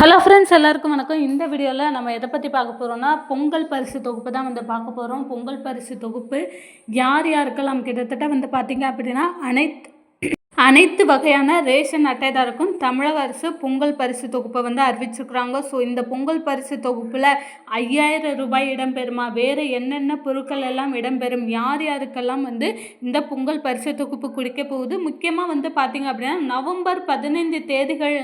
Hello friends, எல்லாருக்கும் வணக்கம். இந்த வீடியோவில் நம்ம எதை பற்றி பார்க்க போகிறோம்னா, பொங்கல் பரிசு தொகுப்பு தான் பார்க்க போகிறோம். பொங்கல் பரிசு தொகுப்பு யார் யாருக்கெல்லாம் கிட்டத்தட்ட பார்த்தீங்க அப்படின்னா அனைத்து வகையான ரேஷன் அட்டைதாருக்கும் தமிழக அரசு பொங்கல் பரிசு தொகுப்பை அறிவிச்சிருக்கிறாங்க. ஸோ இந்த பொங்கல் பரிசு தொகுப்பில் 5000 ரூபாய் இடம்பெறுமா, வேறு என்னென்ன பொருட்கள் எல்லாம் இடம்பெறும், யார் யாருக்கெல்லாம் இந்த பொங்கல் பரிசு தொகுப்பு குடிக்க போகுது, முக்கியமாக பார்த்தீங்க அப்படின்னா நவம்பர் 15 தேதிகள்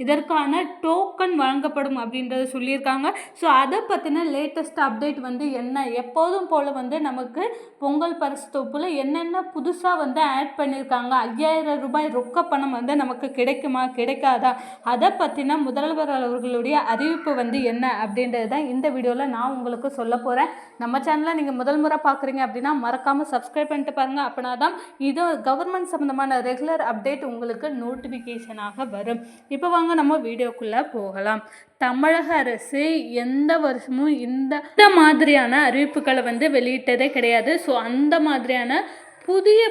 இதற்கான டோக்கன் வழங்கப்படும் அப்படின்றத சொல்லியிருக்காங்க. ஸோ அதை பற்றின லேட்டஸ்ட் அப்டேட் என்ன, எப்போதும் போல் நமக்கு பொங்கல் பரிசு தொகுப்பில் என்னென்ன புதுசாக ஆட் பண்ணியிருக்காங்க, 5000 ரூபாய் ரொக்க பணம் நமக்கு கிடைக்குமா கிடைக்காதா, அதை பற்றின முதல்வர் அவர்களுடைய அறிவிப்பு என்ன அப்படின்றது தான் இந்த வீடியோவில் நான் உங்களுக்கு சொல்ல போகிறேன். நம்ம சேனலை நீங்கள் முதல் முறை பார்க்குறீங்க அப்படின்னா மறக்காமல் சப்ஸ்கிரைப் பண்ணிட்டு பாருங்கள். அப்படின்னா தான் இது கவர்மெண்ட் சம்மந்தமான ரெகுலர் அப்டேட் உங்களுக்கு நோட்டிஃபிகேஷனாக வரும். இப்போ வாங்க நம்ம வீடியோக்குள்ளே போகலாம். தமிழக அரசு எந்த வருஷமும் இந்த மாதிரியான அறிவிப்புகளை வெளியிட்டதே கிடையாது. ஸோ அந்த மாதிரியான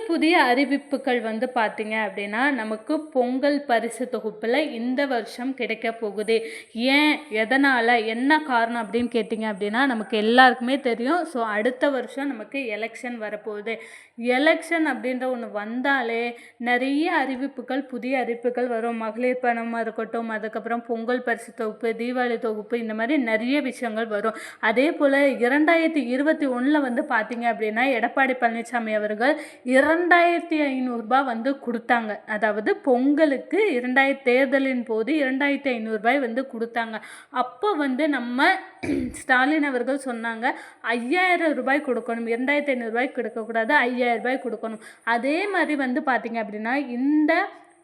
புதிய அறிவிப்புகள் பார்த்தீங்க அப்படின்னா நமக்கு பொங்கல் பரிசு தொகுப்பில் இந்த வருஷம் கிடைக்க போகுது. ஏன், எதனால், என்ன காரணம் அப்படின்னு கேட்டிங்க அப்படின்னா நமக்கு எல்லாருக்குமே தெரியும். ஸோ அடுத்த வருஷம் நமக்கு எலெக்ஷன் வரப்போகுது. எலெக்ஷன் அப்படின்ற ஒன்று வந்தாலே நிறைய அறிவிப்புகள், புதிய அறிவிப்புகள் வரும். மகளிர் பணமாக இருக்கட்டும், அதுக்கப்புறம் பொங்கல் பரிசு தொகுப்பு, தீபாவளி தொகுப்பு, இந்த மாதிரி நிறைய விஷயங்கள் வரும். அதே போல் 2021 பார்த்தீங்க அப்படின்னா எடப்பாடி பழனிசாமி அவர்கள் 2500 ரூபாய் கொடுத்தாங்க. அதாவது பொங்கலுக்கு தேர்தலின் போது 2500 ரூபாய் கொடுத்தாங்க. அப்போ நம்ம ஸ்டாலின் அவர்கள் சொன்னாங்க 5000 ரூபாய் கொடுக்கணும், 2500 ரூபாய் கொடுக்கக்கூடாது, 5000 ரூபாய் கொடுக்கணும். அதே மாதிரி பார்த்தீங்க அப்படின்னா இந்த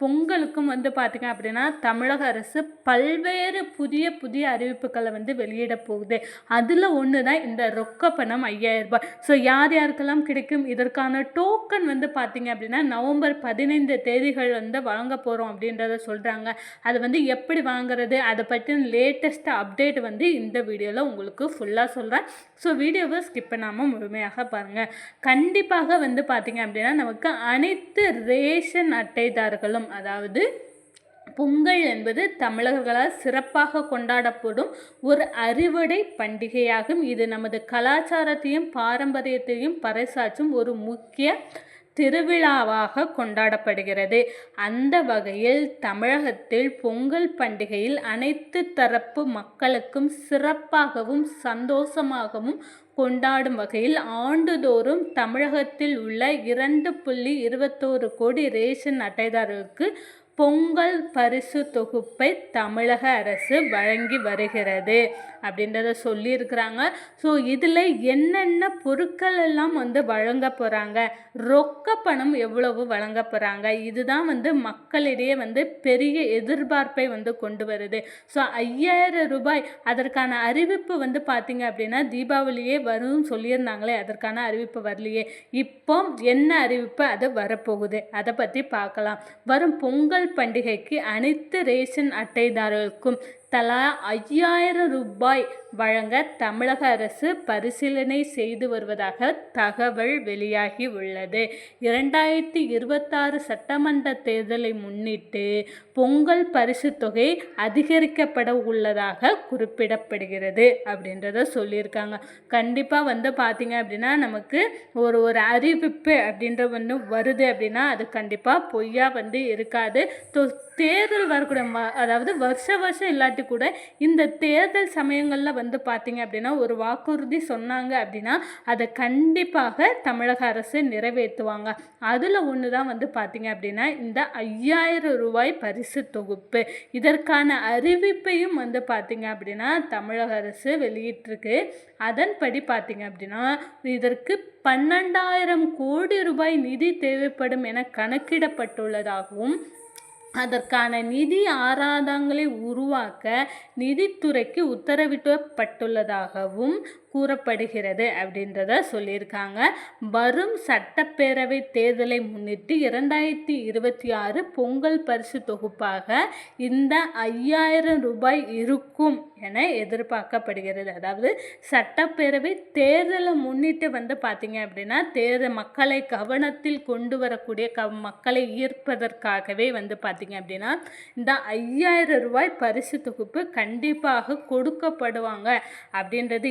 பொங்கலுக்கும் பார்த்தீங்க அப்படின்னா தமிழக அரசு பல்வேறு புதிய அறிவிப்புகளை வெளியிட போகுது. அதில் ஒன்று தான் இந்த ரொக்க பணம் 5000 ரூபாய். ஸோ யார் யாருக்கெல்லாம் கிடைக்கும், இதற்கான டோக்கன் பார்த்தீங்க அப்படின்னா நவம்பர் 15 தேதிகள் வழங்க போகிறோம் அப்படின்றத சொல்கிறாங்க. அது எப்படி வாங்குறது, அதை பற்றின லேட்டஸ்ட் அப்டேட் இந்த வீடியோவில் உங்களுக்கு ஃபுல்லாக சொல்கிறேன். ஸோ வீடியோவை ஸ்கிப் பண்ணாமல் முழுமையாக பாருங்கள். கண்டிப்பாக பார்த்தீங்க அப்படின்னா நமக்கு அனைத்து ரேஷன் அட்டைதாரர்களும், அதாவது பொங்கல் என்பது தமிழர்களால் சிறப்பாக கொண்டாடப்படும் ஒரு அறுவடை பண்டிகையாகும். இது நமது கலாச்சாரத்தையும் பாரம்பரியத்தையும் பறைசாற்றும் ஒரு முக்கிய திருவிழாவாக கொண்டாடப்படுகிறது. அந்த வகையில் தமிழகத்தில் பொங்கல் பண்டிகையில் அனைத்து தரப்பு மக்களுக்கும் சிறப்பாகவும் சந்தோஷமாகவும் கொண்டாடும் வகையில் ஆண்டுதோறும் தமிழகத்தில் உள்ள 2.21 கோடி ரேஷன் அட்டைதாரர்களுக்கு பொங்கல் பரிசு தொகுப்பை தமிழக அரசு வழங்கி வருகிறது அப்படின்றத சொல்லியிருக்கிறாங்க. ஸோ இதில் என்னென்ன பொருட்கள் எல்லாம் வழங்க போகிறாங்க, ரொக்க பணம் எவ்வளவு வழங்க போகிறாங்க, இதுதான் மக்களிடையே பெரிய எதிர்பார்ப்பை கொண்டு வருது. ஸோ 5000 ரூபாய் அதற்கான அறிவிப்பு பார்த்தீங்க அப்படின்னா தீபாவளியே வரும்னு சொல்லியிருந்தாங்களே, அதற்கான அறிவிப்பு வரலையே. இப்போ என்ன அறிவிப்பு அது வரப்போகுது, அதை பற்றி பார்க்கலாம். வரும் பொங்கல் பண்டிகைக்கு அனைத்து ரேஷன் அட்டைதாரர்களுக்கும் தலா 5000 ரூபாய் வழங்க தமிழக அரசு பரிசீலனை செய்து வருவதாக தகவல் வெளியாகி உள்ளது. 2026 சட்டமன்ற தேர்தலை முன்னிட்டு பொங்கல் பரிசு தொகை அதிகரிக்கப்பட உள்ளதாக குறிப்பிடப்படுகிறது அப்படின்றத சொல்லியிருக்காங்க. கண்டிப்பாக பார்த்தீங்க அப்படின்னா நமக்கு ஒரு அறிவிப்பு அப்படின்ற வருது அப்படின்னா அது கண்டிப்பாக பொய்யா இருக்காது. தேர்தல் வரக்கூடிய அதாவது வருஷம் இல்லாட்டி கூட இந்த தேர்தல் சமயங்களில் பார்த்தீங்க அப்படின்னா ஒரு வாக்குறுதி சொன்னாங்க அப்படின்னா அதை கண்டிப்பாக தமிழக அரசு நிறைவேற்றுவாங்க. அதில் ஒன்று தான் பார்த்தீங்க அப்படின்னா இந்த 5000 ரூபாய் பரிசு தொகுப்பு. இதற்கான அறிவிப்பையும் பார்த்தீங்க அப்படின்னா தமிழக அரசு வெளியிட்டிருக்கு. அதன்படி பார்த்தீங்க அப்படின்னா இதற்கு 12,000 கோடி ரூபாய் நிதி தேவைப்படும் என கணக்கிடப்பட்டுள்ளதாகவும் அதற்கான நிதி ஆதாரங்களை உருவாக்க நிதித்துறைக்கு உத்தரவிடப்பட்டுள்ளதாகவும் கூறப்படுகிறது அப்படின்றத சொல்லியிருக்காங்க. வரும் சட்டப்பேரவை தேர்தலை முன்னிட்டு 2026 பொங்கல் பரிசு தொகுப்பாக இந்த 5000 ரூபாய் இருக்கும் என எதிர்பார்க்கப்படுகிறது. அதாவது சட்டப்பேரவை தேர்தலை முன்னிட்டு பார்த்தீங்க அப்படின்னா மக்களை கவனத்தில் கொண்டு வரக்கூடிய மக்களை ஈர்ப்பதற்காகவே பார்த்தீங்க அப்படின்னா இந்த 5000 ரூபாய் பரிசு தொகுப்பு கண்டிப்பாக கொடுக்கப்படுவாங்க அப்படின்றது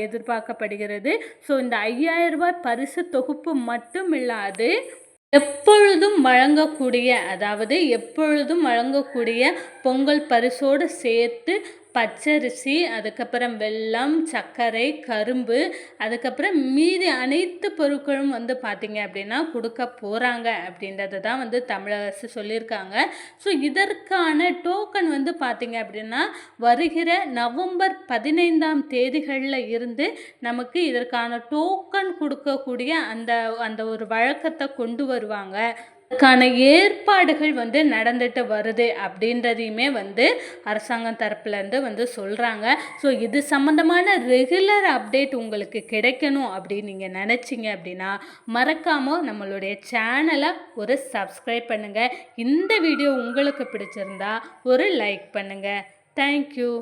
எதிர்பார்க்கப்படுகிறது. ஸோ இந்த 5000 ரூபாய் பரிசு தொகுப்பு மட்டும் இல்லாது எப்பொழுதும் வழங்கக்கூடிய பொங்கல் பரிசோடு சேர்த்து பச்சரிசி, அதுக்கப்புறம் வெல்லம், சர்க்கரை, கரும்பு, அதுக்கப்புறம் மீதி அனைத்து பொருட்களும் பார்த்தீங்க அப்படின்னா கொடுக்க போகிறாங்க அப்படின்றத தான் தமிழக அரசு சொல்லியிருக்காங்க. ஸோ இதற்கான டோக்கன் பார்த்தீங்க அப்படின்னா வருகிற நவம்பர் 15ஆம் தேதிகளில் இருந்து நமக்கு இதற்கான டோக்கன் கொடுக்கக்கூடிய அந்த ஒரு வழக்கத்தை கொண்டு வருவாங்க. அதுக்கான ஏற்பாடுகள் நடந்துட்டு வருது அப்படின்றதையுமே அரசாங்கம் தரப்புலேருந்து சொல்கிறாங்க. ஸோ இது சம்மந்தமான ரெகுலர் அப்டேட் உங்களுக்கு கிடைக்கணும் அப்படின்னு நீங்கள் நினச்சிங்க அப்படின்னா மறக்காமல் நம்மளுடைய சேனலை ஒரு சப்ஸ்கிரைப் பண்ணுங்கள். இந்த வீடியோ உங்களுக்கு பிடிச்சிருந்தா ஒரு லைக் பண்ணுங்கள். தேங்க்யூ.